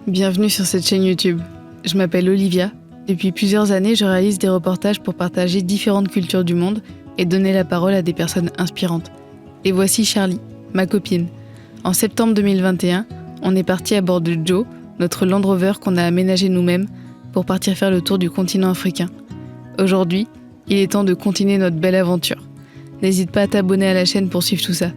Bienvenue sur cette chaîne YouTube. Je m'appelle Olivia. Depuis plusieurs années, je réalise des reportages pour partager différentes cultures du monde et donner la parole à des personnes inspirantes. Et voici Charlie, ma copine. En septembre 2021, on est parti à bord de Joe, notre Land Rover qu'on a aménagé nous-mêmes pour partir faire le tour du continent africain. Aujourd'hui, il est temps de continuer notre belle aventure. N'hésite pas à t'abonner à la chaîne pour suivre tout ça.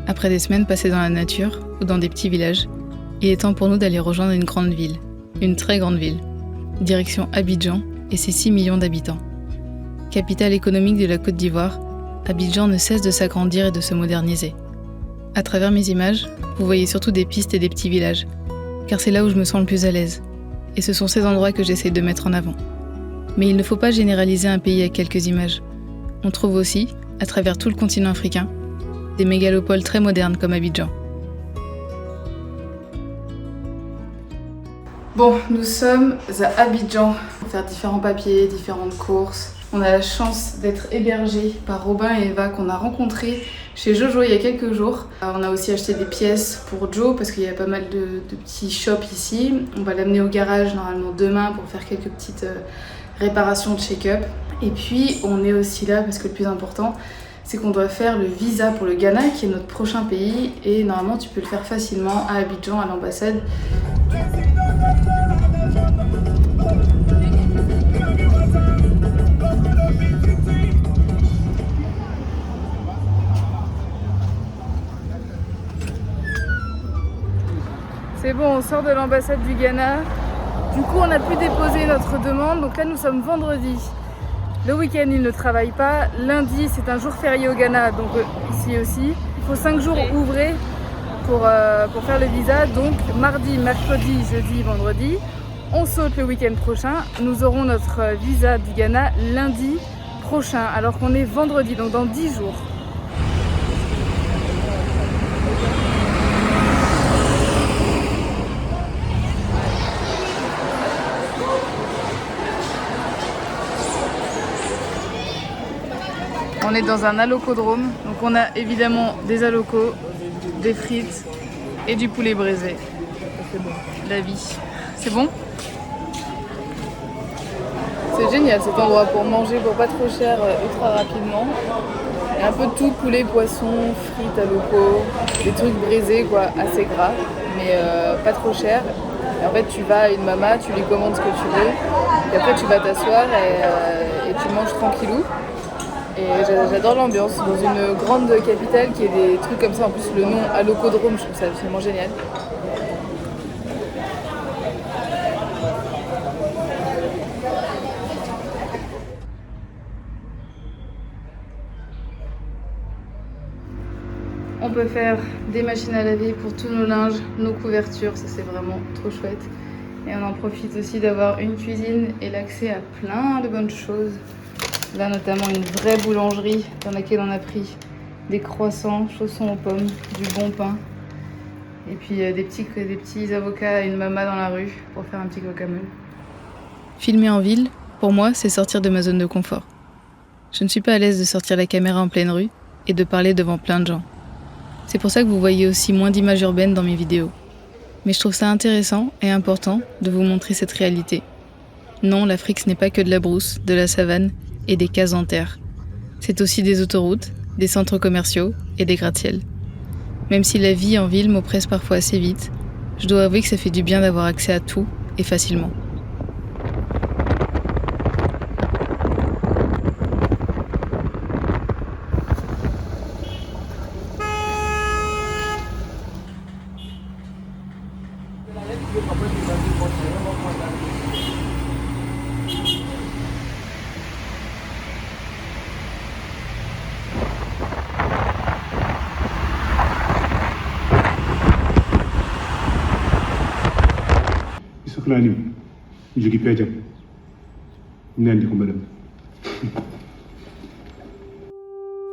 Après des semaines passées dans la nature ou dans des petits villages, il est temps pour nous d'aller rejoindre une grande ville, une très grande ville. Direction Abidjan et ses 6 millions d'habitants. Capitale économique de la Côte d'Ivoire, Abidjan ne cesse de s'agrandir et de se moderniser. À travers mes images, vous voyez surtout des pistes et des petits villages, car c'est là où je me sens le plus à l'aise. Et ce sont ces endroits que j'essaie de mettre en avant. Mais il ne faut pas généraliser un pays à quelques images. On trouve aussi, à travers tout le continent africain, des mégalopoles très modernes comme Abidjan. Bon, nous sommes à Abidjan pour faire différents papiers, différentes courses. On a la chance d'être hébergés par Robin et Eva qu'on a rencontrés chez Jojo il y a quelques jours. On a aussi acheté des pièces pour Joe parce qu'il y a pas mal de petits shops ici. On va l'amener au garage normalement demain pour faire quelques petites réparations de check-up. Et puis on est aussi là parce que le plus important, c'est qu'on doit faire le visa pour le Ghana qui est notre prochain pays et normalement tu peux le faire facilement à Abidjan à l'ambassade. C'est bon, on sort de l'ambassade du Ghana. Du coup, on a pu déposer notre demande. Donc là, nous sommes vendredi. Le week-end, ils ne travaillent pas. Lundi, c'est un jour férié au Ghana, donc ici aussi. Il faut 5 jours ouvrés pour faire le visa. Donc mardi, mercredi, jeudi, vendredi. On saute le week-end prochain. Nous aurons notre visa du Ghana lundi prochain, alors qu'on est vendredi, donc dans 10 jours. On est dans un alocodrome, donc on a évidemment des alocos, des frites et du poulet braisé. C'est bon. La vie. C'est bon ? C'est génial cet endroit pour manger pour pas trop cher, ultra rapidement. Il y a un peu de tout, poulet, poisson, frites, alocos, des trucs braisés quoi, assez gras, mais pas trop cher. Et en fait tu vas à une mama, tu lui commandes ce que tu veux, et après tu vas t'asseoir et tu manges tranquillou. Et j'adore l'ambiance, dans une grande capitale qui ait des trucs comme ça, en plus le nom Alocodrome, je trouve ça absolument génial. On peut faire des machines à laver pour tous nos linges, nos couvertures, ça c'est vraiment trop chouette. Et on en profite aussi d'avoir une cuisine et l'accès à plein de bonnes choses. Là notamment une vraie boulangerie dans laquelle on a pris des croissants, chaussons aux pommes, du bon pain. Et puis des petits avocats et une mama dans la rue pour faire un petit guacamole. Filmer en ville, pour moi, c'est sortir de ma zone de confort. Je ne suis pas à l'aise de sortir la caméra en pleine rue et de parler devant plein de gens. C'est pour ça que vous voyez aussi moins d'images urbaines dans mes vidéos. Mais je trouve ça intéressant et important de vous montrer cette réalité. Non, l'Afrique ce n'est pas que de la brousse, de la savane et des cases en terre. C'est aussi des autoroutes, des centres commerciaux et des gratte-ciels. Même si la vie en ville m'oppresse parfois assez vite, je dois avouer que ça fait du bien d'avoir accès à tout et facilement.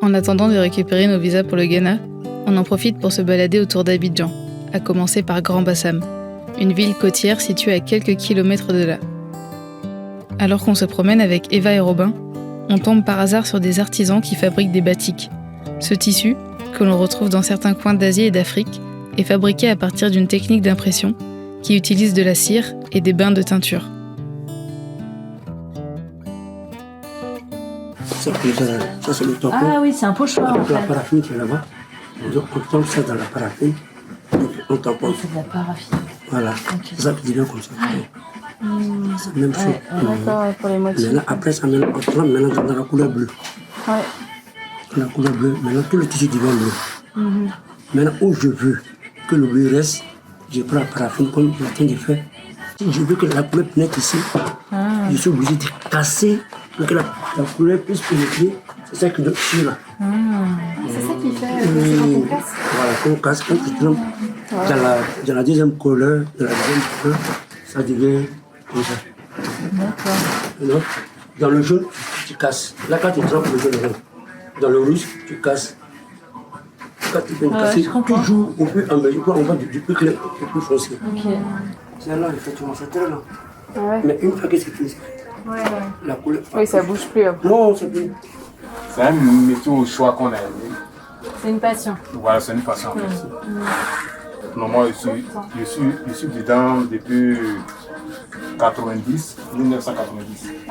En attendant de récupérer nos visas pour le Ghana, on en profite pour se balader autour d'Abidjan, à commencer par Grand Bassam, une ville côtière située à quelques kilomètres de là. Alors qu'on se promène avec Eva et Robin, on tombe par hasard sur des artisans qui fabriquent des batiks. Ce tissu, que l'on retrouve dans certains coins d'Asie et d'Afrique, est fabriqué à partir d'une technique d'impression qui utilise de la cire et des bains de teinture. Ça, c'est le tampon. Ah oui, c'est un pochoir en fait. La paraffine qui est là-bas. Donc on tombe ça dans la paraffine. Et puis on tamponne. C'est de la paraffine. Voilà. Okay. C'est ça qui devient comme ça. C'est la même chose. D'accord, pour les motifs. Maintenant, après ça, maintenant, on trempe maintenant dans la couleur bleue. Ouais. La couleur bleue. Maintenant, tout le tissu devient bleu. Maintenant, où je veux que le bleu reste, je prends la paraffine comme je viens de faire. Si je veux que la couleur pénètre ici, je suis obligé de casser pour que la couleur puisse pénétrer. C'est ça qui donne ici là. C'est ça qui fait quand on casse. Voilà, quand on casse, quand tu trompes dans la deuxième couleur, ça devient comme ça. D'accord. Dans le jaune, tu casses. Là, quand tu trempes le jaune, dans le rouge, tu casses. Quand tu peux casser, toujours au plus en mesure, on va du plus clair au plus foncé. Ok. C'est là, effectivement, c'est très lent. Ouais. Mais une fois que c'est fini, la couleur. Oui, ça bouge plus après. Non, c'est plus. C'est un métier au choix qu'on a aimé. C'est une passion. Voilà, c'est une passion. Non, moi, je suis dedans depuis 1990.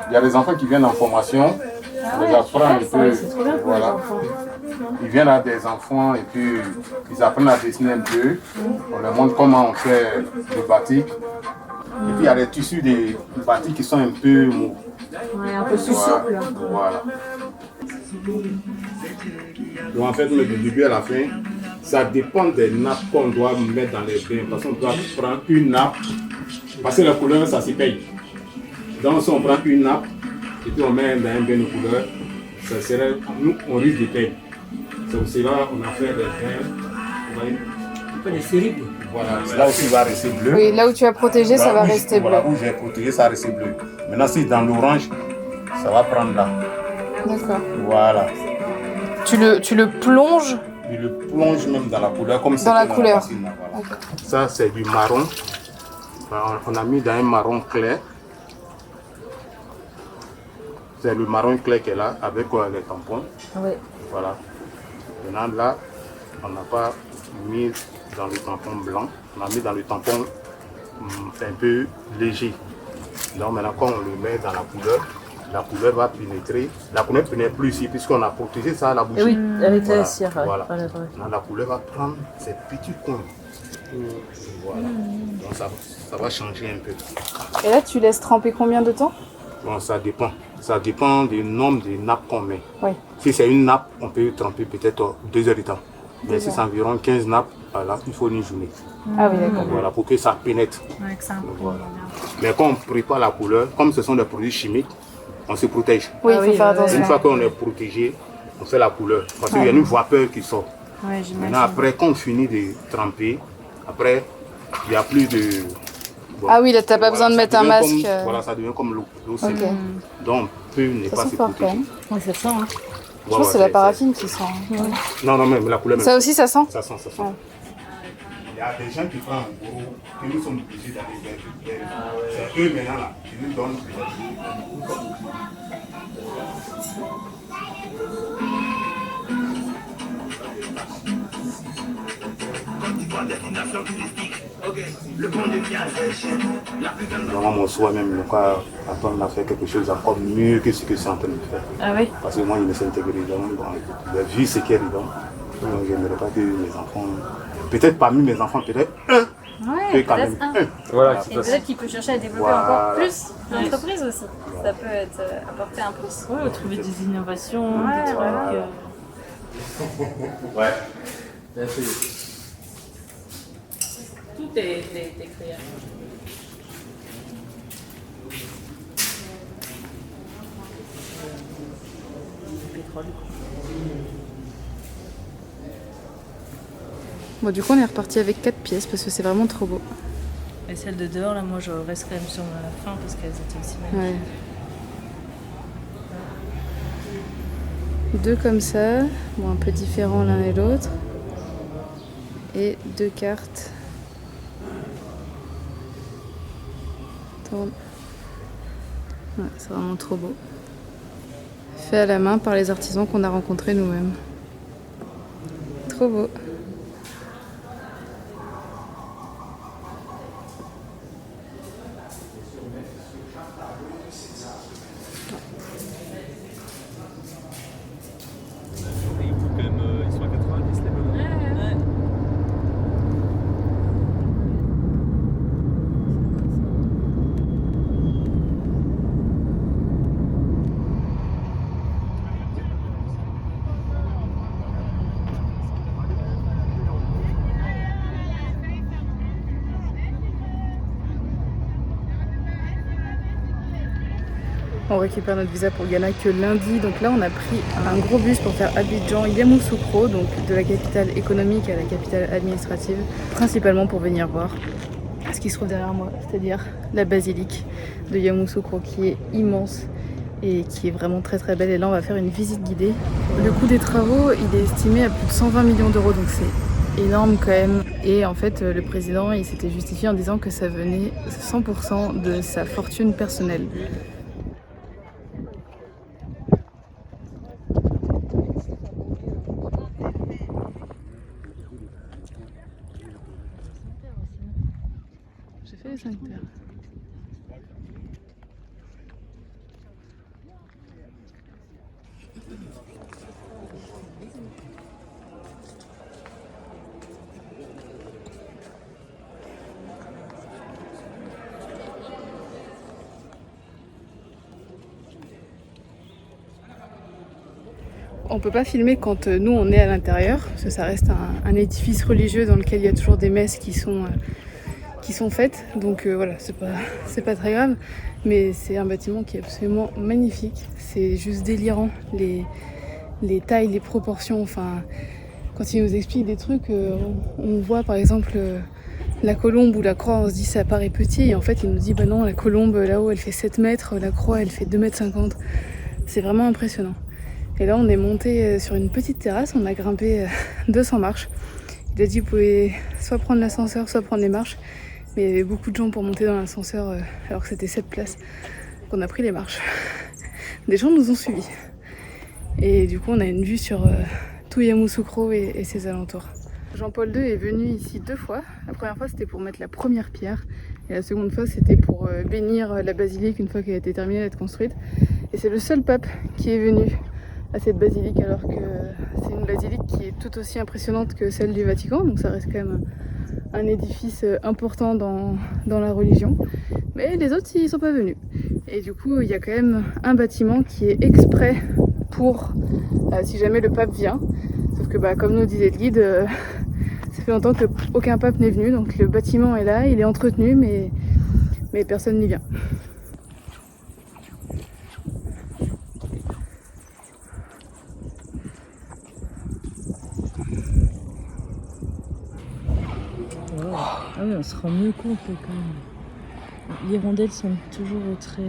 Il y a des enfants qui viennent en formation. On les apprend un peu. Voilà. Ils viennent à des enfants et puis ils apprennent à dessiner un peu. On leur montre comment on fait le batik. Et puis il y a des tissus de batik qui sont un peu mous. Ouais, un peu plus souple. Voilà. Donc en fait, du début à la fin, ça dépend des nappes qu'on doit mettre dans les bains. Parce qu'on doit prendre une nappe, parce que la couleur, ça s'y paye. Donc si on prend une nappe et puis on met dans un bain de couleur, ça serait, nous, on risque de payer. C'est pour cela qu'on a fait des bains. On fait des séries. Voilà, là aussi il va rester bleu. Oui, là où tu as protégé, ça va rester bleu. Voilà, où j'ai protégé, ça va rester bleu. Maintenant, si dans l'orange, ça va prendre là. D'accord. Voilà. Tu le plonges. Il le plonge même dans la couleur, comme Dans la couleur. Racine, là, voilà. Okay. Ça, c'est du marron. On a mis dans un marron clair. C'est le marron clair qui est là, avec les tampons. Oui. Voilà. Maintenant, là, on n'a pas mis dans le tampon blanc. On a mis dans le tampon un peu léger. Donc maintenant, quand on le met dans la couleur va pénétrer. La couleur ne pénètre plus ici, puisqu'on a protégé ça à la bougie. Oui, avec voilà. la cire. Voilà. Voilà. Maintenant, la couleur va prendre ces petits coins. Voilà. Donc ça va changer un peu. Et là, tu laisses tremper combien de temps? Bon, ça dépend. Ça dépend du nombre de nappes qu'on met. Oui. Si c'est une nappe, on peut tremper peut-être 2 heures de temps. Mais si c'est environ 15 nappes, voilà, il faut une journée. Ah oui, d'accord. Voilà, pour que ça pénètre. Ouais, que ça voilà. Mais quand on prépare la couleur, comme ce sont des produits chimiques, on se protège. Oui, il faut faire attention. Une fois qu'on est protégé, on fait la couleur. Parce qu'il y a une vapeur qui sort. Ouais, maintenant, après, quand on finit de tremper, après, il n'y a plus de... Bon, ah oui, là, tu n'as pas besoin de mettre un masque. Comme, voilà, ça devient comme l'eau. Okay. Donc, on peut ne pas se protéger. Ouais, ça sent, hein. Je pense que c'est la paraffine qui sent. Non, mais la couleur même. Ça aussi, ça sent? Ça sent. Ouais. Il y a des gens qui prennent en gros, que nous sommes obligés d'aller vers. C'est eux maintenant là, qui nous donnent. Vraiment, mon souhait même, quand on a fait quelque chose encore mieux que ce que c'est en train de faire. Ah oui? Parce que moi, il me s'est intégré dedans, j'ai vu ce qu'il y a dedans. Donc, je n'aimerais pas que mes enfants, peut-être parmi mes enfants, peut-être un. Ouais, quand même un. Voilà, et peut-être qu'il peut chercher à développer encore plus l'entreprise aussi. Ça peut être apporter un plus. Ouais, trouver des innovations, ouais, des trucs. Ouais. Tout est créé. Bon, du coup, on est reparti avec 4 pièces parce que c'est vraiment trop beau. Et celles de dehors, là, moi, je reste quand même sur ma fin parce qu'elles étaient aussi magnifiques. Ouais. 2 comme ça, bon, un peu différents l'un et l'autre. Et 2 cartes. Tourne. Ouais, c'est vraiment trop beau. Fait à la main par les artisans qu'on a rencontrés nous-mêmes. Trop beau. On récupère notre visa pour Ghana que lundi, donc là on a pris un gros bus pour faire Abidjan-Yamoussoukro, donc de la capitale économique à la capitale administrative, principalement pour venir voir ce qui se trouve derrière moi, c'est-à-dire la basilique de Yamoussoukro qui est immense et qui est vraiment très très belle. Et là on va faire une visite guidée. Le coût des travaux il est estimé à plus de 120 millions d'euros, donc c'est énorme quand même. Et en fait le président il s'était justifié en disant que ça venait 100% de sa fortune personnelle. J'ai fait les 5 terres. On peut pas filmer quand nous on est à l'intérieur, parce que ça reste un édifice religieux dans lequel il y a toujours des messes qui sont faites. Donc voilà, c'est pas très grave, mais c'est un bâtiment qui est absolument magnifique. C'est juste délirant, les tailles, les proportions. Enfin, quand il nous explique des trucs, on voit par exemple la colombe ou la croix, on se dit ça paraît petit, et en fait il nous dit bah non, la colombe là-haut elle fait 7 mètres, la croix elle fait 2,50 m. C'est vraiment impressionnant. Et là on est monté sur une petite terrasse, on a grimpé 200 marches. Il a dit vous pouvez soit prendre l'ascenseur, soit prendre les marches. Mais il y avait beaucoup de gens pour monter dans l'ascenseur alors que c'était 7 places. Donc on a pris les marches. Des gens nous ont suivis. Et du coup on a une vue sur tout Yamoussoukro et ses alentours. Jean-Paul II est venu ici 2 fois. La première fois c'était pour mettre la première pierre. Et la seconde fois c'était pour bénir la basilique une fois qu'elle a été terminée d'être construite. Et c'est le seul pape qui est venu à cette basilique, alors que c'est une basilique qui est tout aussi impressionnante que celle du Vatican, donc ça reste quand même un édifice important dans la religion. Mais les autres ils sont pas venus. Et du coup il y a quand même un bâtiment qui est exprès pour si jamais le pape vient. Sauf que comme nous disait le guide, ça fait longtemps qu'aucun pape n'est venu, donc le bâtiment est là, il est entretenu, mais personne n'y vient. Ah oui, on se rend mieux compte quand même. L'hirondelle sont toujours très...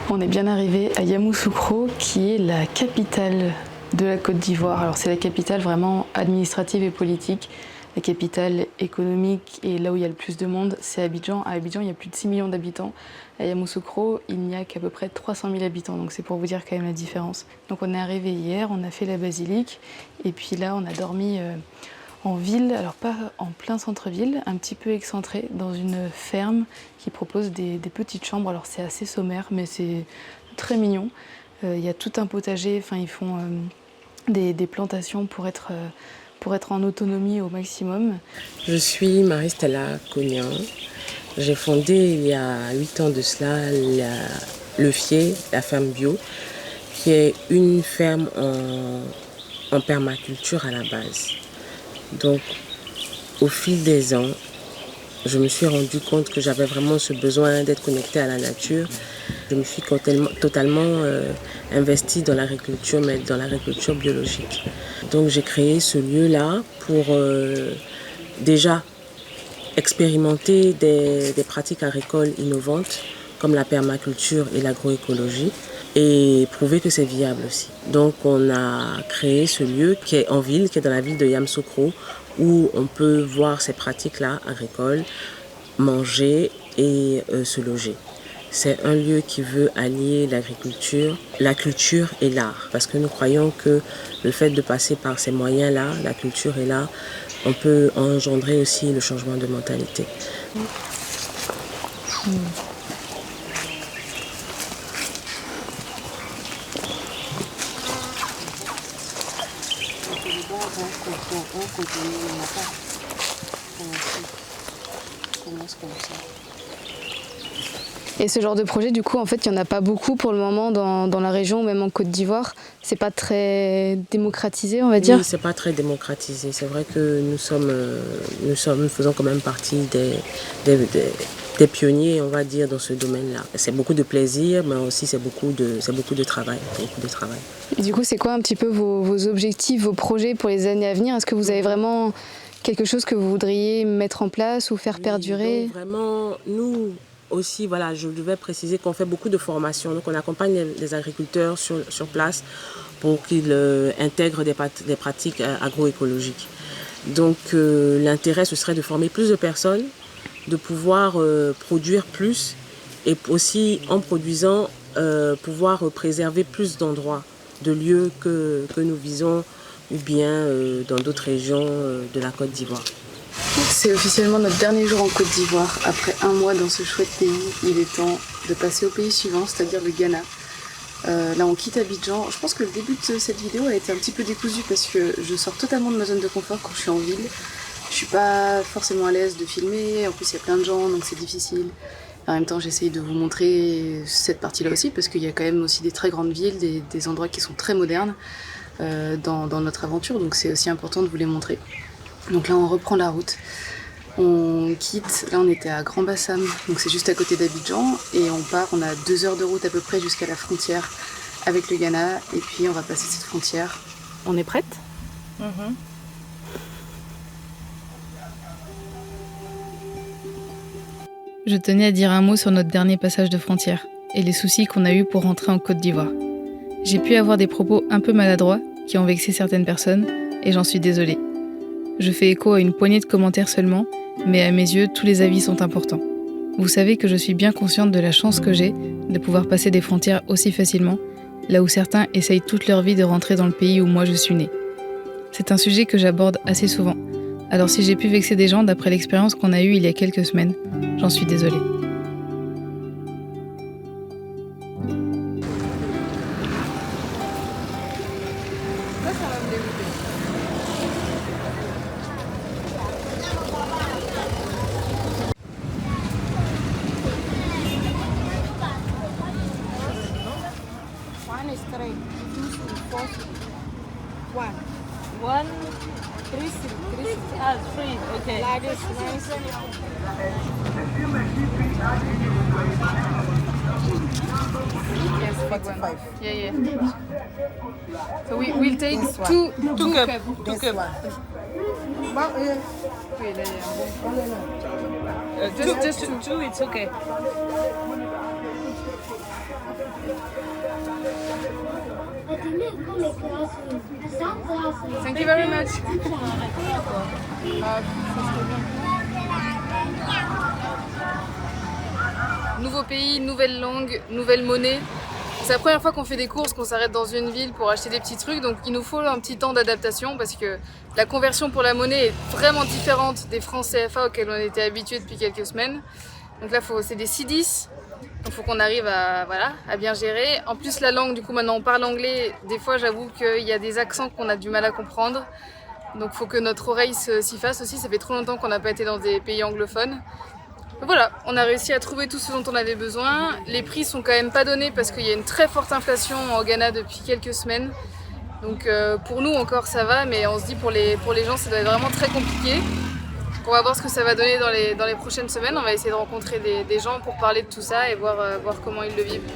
On est bien arrivé à Yamoussoukro, qui est la capitale de la Côte d'Ivoire. Alors c'est la capitale vraiment administrative et politique. La capitale économique et là où il y a le plus de monde, c'est Abidjan. À Abidjan, il y a plus de 6 millions d'habitants. À Yamoussoukro, il n'y a qu'à peu près 300 000 habitants. Donc c'est pour vous dire quand même la différence. Donc on est arrivé hier, on a fait la basilique. Et puis là, on a dormi en ville. Alors pas en plein centre-ville, un petit peu excentré, dans une ferme qui propose des petites chambres. Alors c'est assez sommaire, mais c'est très mignon. Il y a tout un potager. Enfin, ils font des plantations pour être en autonomie au maximum. Je suis Marie-Stella Cognan. J'ai fondé il y a 8 ans de cela le FIE, la ferme bio, qui est une ferme en permaculture à la base. Donc, au fil des ans, je me suis rendu compte que j'avais vraiment ce besoin d'être connectée à la nature. Je me suis totalement investie dans l'agriculture, mais dans l'agriculture biologique. Donc j'ai créé ce lieu-là pour déjà expérimenter des pratiques agricoles innovantes comme la permaculture et l'agroécologie. et prouver que c'est viable aussi. Donc on a créé ce lieu qui est en ville, qui est dans la ville de Yamoussoukro, où on peut voir ces pratiques-là agricoles, manger et se loger. C'est un lieu qui veut allier l'agriculture, la culture et l'art. Parce que nous croyons que le fait de passer par ces moyens-là, la culture et l'art, on peut engendrer aussi le changement de mentalité. Et ce genre de projet, du coup, en fait, il n'y en a pas beaucoup pour le moment dans la région, même en Côte d'Ivoire. C'est pas très démocratisé, on va dire. Oui, c'est pas très démocratisé. C'est vrai que nous faisons quand même partie des pionniers, on va dire, dans ce domaine-là. C'est beaucoup de plaisir, mais aussi c'est beaucoup de travail. Et du coup, c'est quoi un petit peu vos objectifs, vos projets pour les années à venir? Est-ce que vous avez vraiment quelque chose que vous voudriez mettre en place ou faire perdurer? Donc, vraiment, nous aussi, voilà, je devais préciser qu'on fait beaucoup de formations. Donc, on accompagne les agriculteurs sur place pour qu'ils intègrent des pratiques agroécologiques. Donc, l'intérêt, ce serait de former plus de personnes, de pouvoir produire plus et aussi, en produisant, pouvoir préserver plus d'endroits, de lieux que nous visons ou bien dans d'autres régions de la Côte d'Ivoire. C'est officiellement notre dernier jour en Côte d'Ivoire. Après un mois dans ce chouette pays, il est temps de passer au pays suivant, c'est-à-dire le Ghana. Là, on quitte Abidjan. Je pense que le début de cette vidéo a été un petit peu décousu parce que je sors totalement de ma zone de confort quand je suis en ville. Je suis pas forcément à l'aise de filmer, en plus il y a plein de gens, donc c'est difficile. En même temps, j'essaye de vous montrer cette partie-là aussi parce qu'il y a quand même aussi des très grandes villes, des endroits qui sont très modernes dans notre aventure, donc c'est aussi important de vous les montrer. Donc là, on reprend la route. On quitte, là on était à Grand Bassam, donc c'est juste à côté d'Abidjan, et on part, on a 2 heures de route à peu près jusqu'à la frontière avec le Ghana, et puis on va passer cette frontière. On est prête ? Je tenais à dire un mot sur notre dernier passage de frontière, et les soucis qu'on a eus pour rentrer en Côte d'Ivoire. J'ai pu avoir des propos un peu maladroits, qui ont vexé certaines personnes, et j'en suis désolée. Je fais écho à une poignée de commentaires seulement, mais à mes yeux, tous les avis sont importants. Vous savez que je suis bien consciente de la chance que j'ai de pouvoir passer des frontières aussi facilement, là où certains essayent toute leur vie de rentrer dans le pays où moi je suis née. C'est un sujet que j'aborde assez souvent, alors si j'ai pu vexer des gens d'après l'expérience qu'on a eue il y a quelques semaines, j'en suis désolée. One, three, three. Okay. Like this, Yes, big one. Yeah. So we'll take two cups. Two cup. Oui, là, il y a un bon. Just two, it's okay. Thank you very much. Nouveau pays, nouvelle langue, nouvelle monnaie. C'est la première fois qu'on fait des courses, qu'on s'arrête dans une ville pour acheter des petits trucs, donc il nous faut un petit temps d'adaptation parce que la conversion pour la monnaie est vraiment différente des francs CFA auxquels on était habitués depuis quelques semaines. Donc là, c'est des C10. Donc il faut qu'on arrive à bien gérer. En plus la langue, du coup maintenant on parle anglais, des fois j'avoue qu'il y a des accents qu'on a du mal à comprendre. Donc il faut que notre oreille s'y fasse aussi, ça fait trop longtemps qu'on n'a pas été dans des pays anglophones. Donc voilà, on a réussi à trouver tout ce dont on avait besoin. Les prix sont quand même pas donnés parce qu'il y a une très forte inflation au Ghana depuis quelques semaines. Donc pour nous encore ça va, mais on se dit pour les gens ça doit être vraiment très compliqué. On va voir ce que ça va donner dans les prochaines semaines. On va essayer de rencontrer des gens pour parler de tout ça et voir comment ils le vivent.